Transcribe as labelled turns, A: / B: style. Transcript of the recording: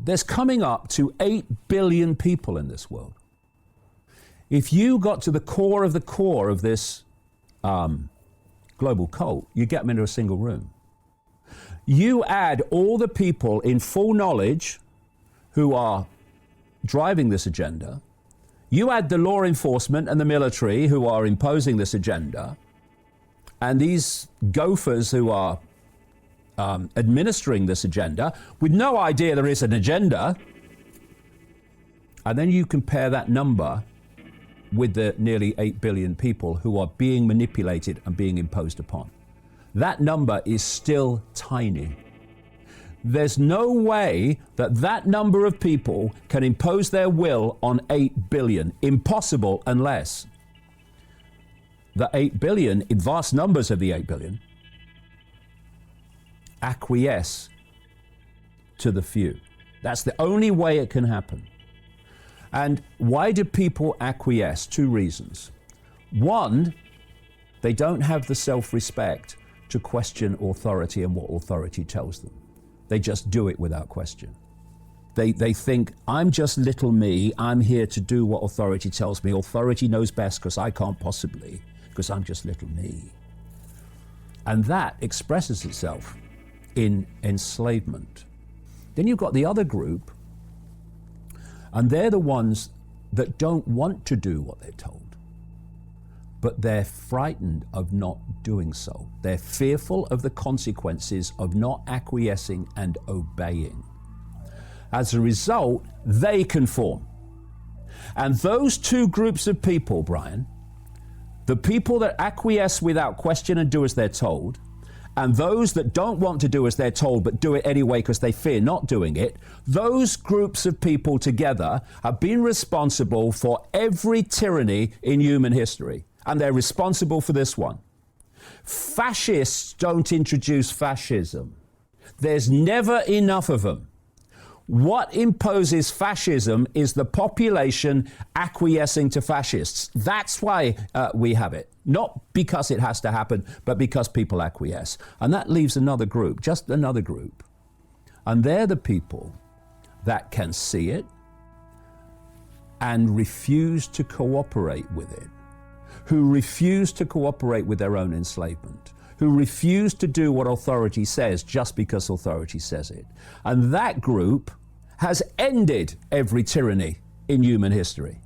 A: there's coming up to 8 billion people in this world. If you got to the core of this global cult, you get them into a single room. You add all the people in full knowledge who are driving this agenda. You add the law enforcement and the military who are imposing this agenda, and these gophers who are administering this agenda with no idea there is an agenda, and then you compare that number with the nearly 8 billion people who are being manipulated and being imposed upon. That number is still tiny. There's no way that that number of people can impose their will on 8 billion. Impossible, unless the 8 billion, in vast numbers of the 8 billion, acquiesce to the few. That's the only way it can happen. And why do people acquiesce? 2 reasons. One, they don't have the self-respect to question authority and what authority tells them. They just do it without question. They think, I'm just little me, I'm here to do what authority tells me. Authority knows best because I can't possibly, because I'm just little me. And that expresses itself in enslavement. Then you've got the other group, and they're the ones that don't want to do what they're told, but they're frightened of not doing so. They're fearful of the consequences of not acquiescing and obeying. As a result, they conform. And those 2 groups of people, Brian, the people that acquiesce without question and do as they're told, and those that don't want to do as they're told but do it anyway because they fear not doing it, those groups of people together have been responsible for every tyranny in human history. And they're responsible for this one. Fascists don't introduce fascism. There's never enough of them. What imposes fascism is the population acquiescing to fascists. That's why we have it. Not because it has to happen, but because people acquiesce. And that leaves another group, just another group. And they're the people that can see it and refuse to cooperate with it, who refuse to cooperate with their own enslavement, who refuse to do what authority says just because authority says it. And that group has ended every tyranny in human history.